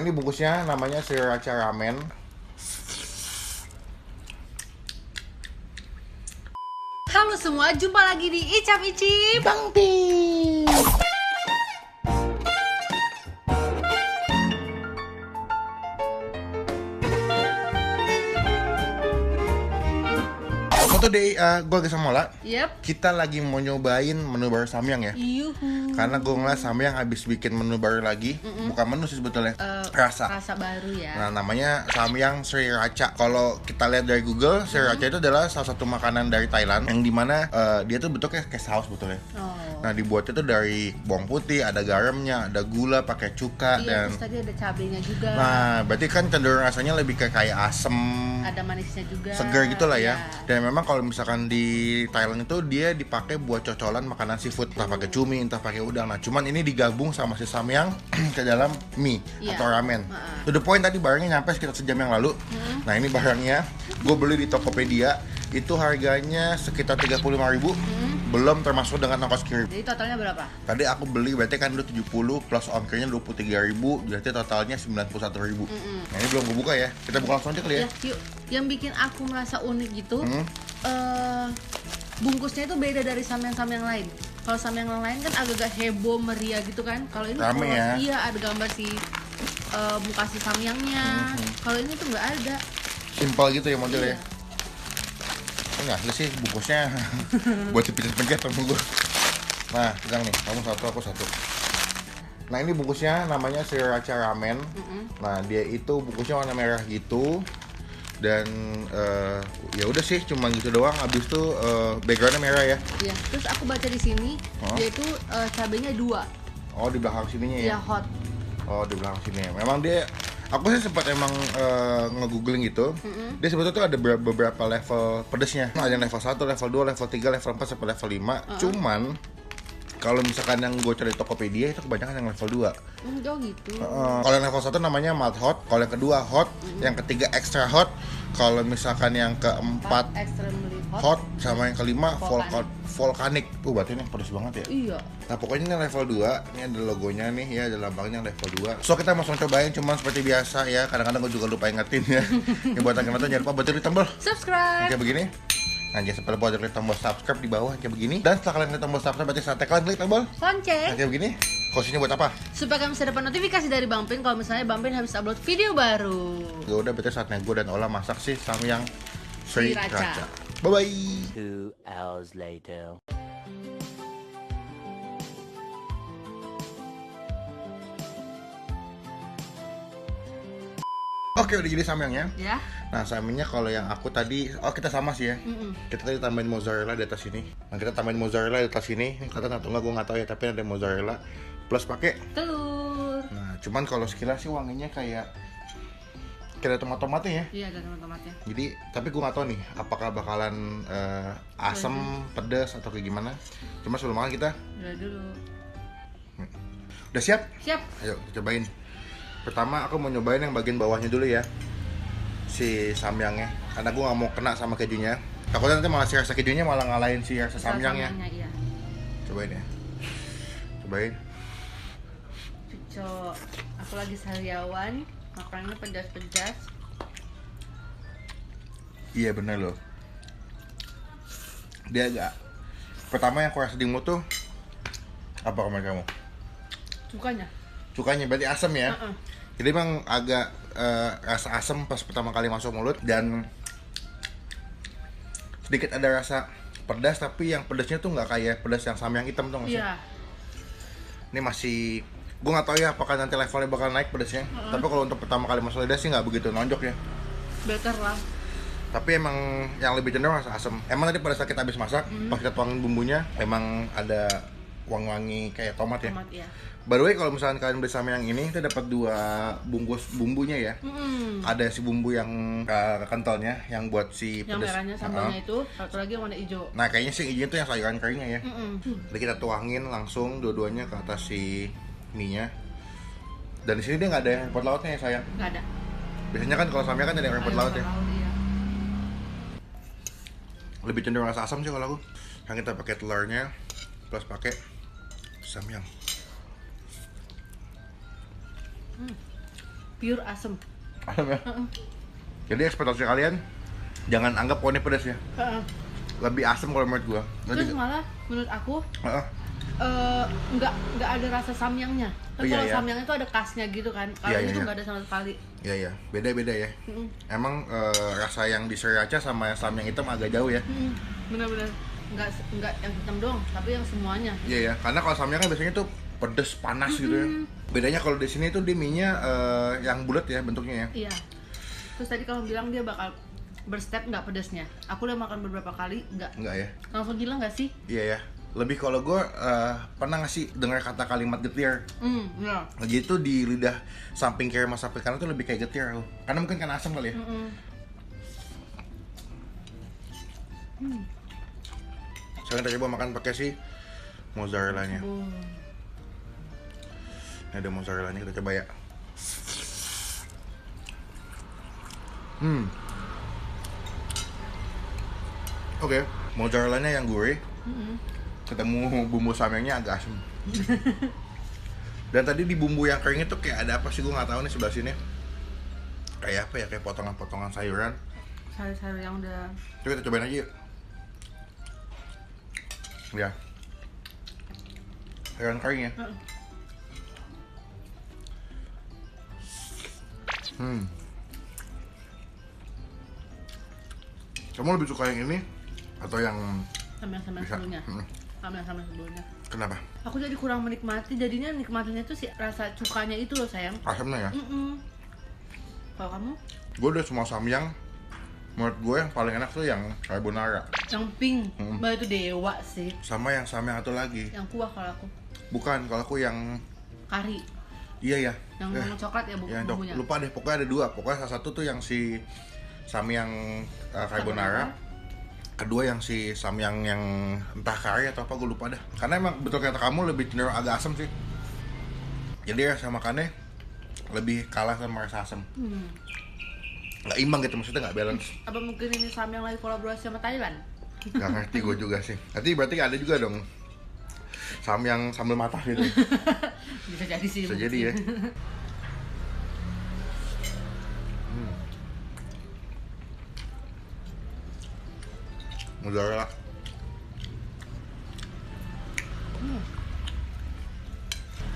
ini bungkusnya namanya Sriracha Ramen. Halo semua, jumpa lagi di Icap Icip Bang Pi. Today gue lagi sama Mola. Yep. Kita lagi mau nyobain menu baru Samyang ya. Yuhu. Karena gue ngeliat Samyang habis bikin menu baru lagi. Bukan menu sih sebetulnya, rasa baru ya. Nah, namanya Samyang Sriracha. Kalau kita lihat dari Google, Sriracha itu adalah salah satu makanan dari Thailand yang dimana dia tuh bentuknya kayak saus betulnya. Oh. Nah, dibuatnya tuh dari bawang putih, ada garamnya, ada gula, pakai cuka, Iya, dan terus tadi ada cabenya juga. nah, berarti kan cenderung rasanya lebih kayak asem, Ada manisnya juga. segar gitu lah ya. Iya. Dan memang kalau misalkan di Thailand itu dia dipakai buat cocolan makanan seafood, entah pakai cumi, entah pakai udang. Nah, cuman ini digabung sama si Samyang ke dalam mie Iya. atau ramen. To the point, tadi barangnya nyampe sekitar sejam yang lalu. Nah, ini barangnya gue beli di Tokopedia. Itu harganya sekitar 35.000, belum termasuk dengan ongkos kirim. Jadi totalnya berapa? Tadi aku beli berarti kan udah 70 plus ongkirnya 23.000, berarti totalnya 91.000. Nah, ini belum gue buka ya. Kita buka langsung aja kali ya. Ya, yuk. Yang bikin aku merasa unik gitu, bungkusnya itu beda dari samyang-samyang lain. Kalau samyang yang lain kan agak-agak heboh, meriah gitu kan. Kalau ini Rame polos, ya. iya ada gambar si muka si samyangnya. Kalau ini tuh nggak ada. Simpel gitu ya modelnya. Iya. Enggak asli sih bungkusnya buat dipencet-pencet sama gue. Nah, pegang nih, kamu satu, aku satu. Nah, ini bungkusnya namanya Sriracha Ramen. Nah, dia itu bungkusnya warna merah gitu. Dan ya udah sih, cuma gitu doang. Abis itu backgroundnya merah ya. Iya. Terus aku baca di sini, dia itu cabenya 2. Oh, di belakang sininya ya. Iya, hot. Oh, di belakang sini ya. Memang dia, aku sih sempat emang nge-googling gitu. Dia sebetulnya tuh ada beberapa level pedesnya. Ada yang level 1, level 2, level 3, level 4 sampai level 5. Cuman kalau misalkan yang gue cari di Tokopedia itu kebanyakan yang level 2. Oh gitu. Kalau yang level 1 namanya mild hot, kalau yang kedua hot, yang ketiga extra hot, kalau misalkan yang keempat Extremely hot, sama yang kelima volcanic. Berarti ini pedes banget ya. Iya. Nah, pokoknya ini level 2, ini ada logonya nih ya, ada lambangnya level 2. So, kita mau cobain, cuman seperti biasa ya, kadang-kadang gue juga lupa ingetin ya. Yang buat yang nonton jangan lupa bantu klik tombol Subscribe. kayak begini. Nah, jangan sampai lupa klik tombol subscribe di bawah kayak begini. Dan setelah kalian klik tombol subscribe, berarti saatnya kalian klik tombol Lonceng. kayak begini. Khususnya buat apa? Supaya kalian bisa dapat notifikasi dari Bang Pin kalau misalnya Bang Pin habis upload video baru. Ya udah, berarti saatnya gue dan Ola masak sih Samyang Sriracha. Sriracha. Bye-bye. 2 hours later. Oke, udah jadi samyangnya. Ya. Nah, samyangnya kalau yang aku tadi, kita sama sih ya. Kita tadi tambahin mozzarella di atas ini. Nah, kita tambahin mozzarella di atas ini. Ini kelihatan atau enggak gue nggak tahu ya, tapi ada mozzarella plus pakai Telur. Nah, cuman kalau sekilas sih wanginya kayak ada tomat-tomatnya ya. Iya, ada tomat-tomatnya. Jadi, tapi gue nggak tahu nih apakah bakalan asem, pedas atau kayak gimana. Cuma sebelum makan kita Udah dulu. udah siap? Siap. Ayo kita cobain. Pertama aku mau nyobain yang bagian bawahnya dulu ya, si samyangnya. Karena gue nggak mau kena sama kejunya. Takutnya nanti malah si rasa kejunya malah ngalahin si rasa samyangnya. Iya. Cobain ya. Cobain. Cucok. Aku lagi sariawan. Makanannya pedas-pedas. Iya bener loh. Dia agak, pertama yang aku rasa di mulut tuh apa komen kamu? Cukanya. Cukanya berarti asam ya. Jadi emang agak rasa asam pas pertama kali masuk mulut, dan sedikit ada rasa pedas, tapi yang pedasnya tuh nggak kayak pedas yang samyang hitam tuh nggak sih? Iya. Ini masih, gue nggak tahu ya apakah nanti levelnya bakal naik pedasnya. Tapi kalau untuk pertama kali masuk lidah sih nggak begitu nonjok ya. Better lah. Tapi emang yang lebih cenderung rasa asam. Emang tadi pada saat kita habis masak, pas kita tuangin bumbunya, emang ada wangi-wangi kayak tomat ya. Tomat ya. By the way, kalau misalkan kalian beli samyang ini, kita dapat 2 bungkus bumbunya ya. Ada si bumbu yang kentalnya, yang buat si Yang pedas. merahnya sambalnya itu, satu lagi yang warna hijau. Nah, kayaknya sih hijau itu yang sayuran keringnya ya. Jadi kita tuangin langsung dua-duanya ke atas si mie-nya. Dan di sini dia nggak ada yang rumput lautnya ya sayang. Nggak ada. Biasanya kan kalau samyang kan ada yang rumput laut ya. Iya. Lebih cenderung rasa asam sih kalau aku. Yang kita pakai telurnya plus pakai samyang. pure asem. Asam ya. Jadi ekspektasi kalian jangan anggap pokoknya pedas ya. Lebih asam kalau menurut gua. Terus malah menurut aku Heeh. nggak ada rasa samyangnya. Oh, iya, Kalau iya. samyang itu ada khasnya gitu kan. Kalau Iya, ini iya, tuh iya. nggak ada sama sekali. Iya ya, beda-beda ya. Emang rasa yang di sriracha sama yang samyang hitam agak jauh ya. Bener-bener nggak yang hitam doang, tapi yang semuanya. Iya ya, karena kalau samyang kan biasanya tuh pedes panas gitu ya. Bedanya kalau di sini tuh dia mie-nya yang bulat ya bentuknya ya. Iya. Terus tadi kalau bilang dia bakal berstep nggak pedesnya. Aku udah makan beberapa kali, nggak. Enggak ya? Langsung gila nggak sih? Iya ya. Lebih kalau gue pernah nggak sih dengar kata kalimat getir. Iya. Jadi tuh di lidah samping kiri sama samping kanan tuh lebih kayak getir tuh. Karena mungkin kan asam kali ya. Sekarang kita coba makan pakai si mozzarella-nya. Ini ada mozzarella-nya, kita coba ya. Oke, mozzarella-nya yang gurih. Ketemu bumbu samyangnya agak asam. Dan tadi di bumbu yang kering itu kayak ada apa sih, gue nggak tahu nih sebelah sini. Kayak apa ya, kayak potongan-potongan sayuran. Sayur-sayur yang udah. Coba kita cobain aja yuk. Ya. Sayuran kering ya. Kamu lebih suka yang ini atau yang Sama-sama bisa? sebelumnya. Sama-sama sebelumnya. Kenapa? Aku jadi kurang menikmati, jadinya nikmatinya tuh si rasa cukanya itu loh sayang. Asamnya ya? Kalau kamu? Gue udah semua samyang. Menurut gue yang paling enak tuh yang carbonara. Yang pink, mbak itu dewa sih. Sama yang samyang satu lagi. Yang kuah kalau aku. Bukan, kalau aku yang Kari, iya ya. yang warna coklat ya Ya, bumbunya. lupa deh, pokoknya ada dua. Pokoknya salah satu tuh yang si samyang carbonara. Kedua yang si samyang yang entah kari atau apa, gue lupa dah. Karena emang betul kata kamu lebih cenderung agak asam sih. Jadi rasa makannya lebih kalah sama rasa asam. Nggak imbang gitu, maksudnya nggak balance. Apa mungkin ini samyang lagi kolaborasi sama Thailand? Nggak ngerti gue juga sih. Nanti berarti ada juga dong samyang sambal matah gitu. Bisa jadi sih. Bisa mungkin. jadi ya. Mozzarella.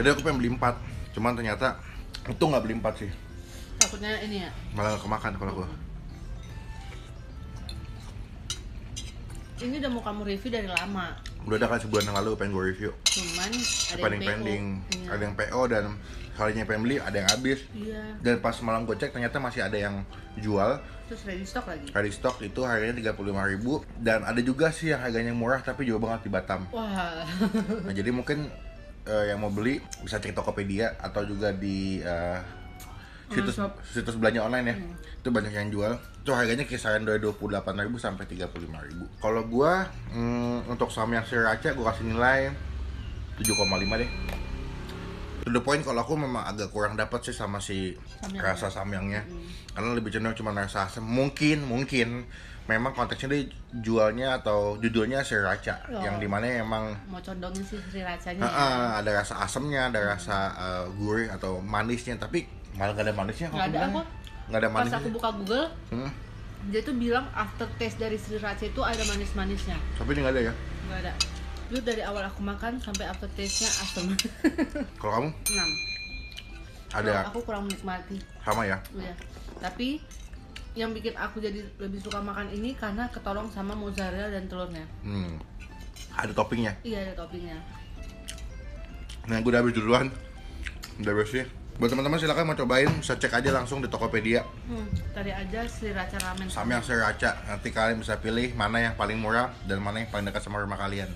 Jadi aku pengen beli 4, cuman ternyata itu nggak beli 4 sih, Takutnya ini ya. malah nggak kemakan kalau gua. Ini udah mau kamu review dari lama. Udah ada kan sebulan yang lalu pengen gua review. Cuman ada Pending yang PO. pending, Iya. ada yang PO dan kalinya pengen beli ada yang habis. Iya. Dan pas malam gue cek ternyata masih ada yang jual. Terus ready stock lagi. Ready stock itu harganya 35.000 dan ada juga sih yang harganya murah tapi jauh banget di Batam. Wah. Nah, jadi mungkin yang mau beli bisa cek Tokopedia atau juga di situs belanja online ya. Itu banyak yang jual. Itu harganya kisaran dari 28.000 sampai 35.000. Kalau gua untuk samyang sriracha gua kasih nilai 7,5 deh. To the point kalau aku memang agak kurang dapat sih sama si rasa samyangnya. Karena lebih cenderung cuma rasa asam. Mungkin memang konteksnya dia jualnya atau judulnya sriracha yang dimana emang Mau condongin sih srirachanya. ada rasa asamnya, ada rasa gurih atau manisnya, tapi malah gak ada manisnya. Nggak ada aku. Nggak ada Pas manisnya. aku buka Google, dia tuh bilang aftertaste dari sriracha itu ada manis-manisnya. Tapi ini nggak ada ya. Nggak ada. Dulu dari awal aku makan sampai aftertaste-nya asam. Kalau kamu 6. ada Aku kurang menikmati. sama ya. Iya. Tapi yang bikin aku jadi lebih suka makan ini karena ketolong sama mozzarella dan telurnya. Ada toppingnya. Iya, ada toppingnya. Nah, gue udah habis duluan. Udah habis sih. Buat teman-teman silakan mau cobain, bisa cek aja langsung di Tokopedia. Tadi aja sriracha ramen. Samyang sriracha. Nanti kalian bisa pilih mana yang paling murah dan mana yang paling dekat sama rumah kalian.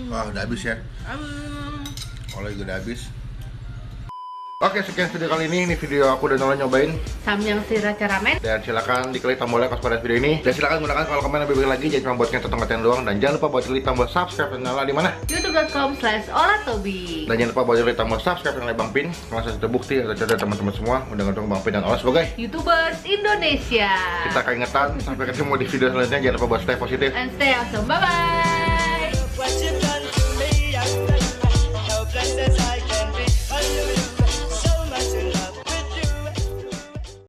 Wah, udah habis ya. Kalau udah habis. Oke, sekian video kali ini. Ini video aku dan Nola nyobain Samyang Sriracha Ramen. dan silakan diklik tombol like pada video ini dan silakan gunakan kalau komen lebih baik lagi, jangan cuma buat ngetok-ngetok doang, dan jangan lupa buat klik tombol subscribe dan Nola di mana youtube.com/olatobi. dan jangan lupa buat klik tombol subscribe dan Bang Pin kalau saya sudah bukti atau cerita teman-teman semua mendengar Bang Pin dan Ola sebagai YouTubers Indonesia. kita keingetan sampai ketemu di video selanjutnya. Jangan lupa buat stay positif. And stay awesome. Bye bye.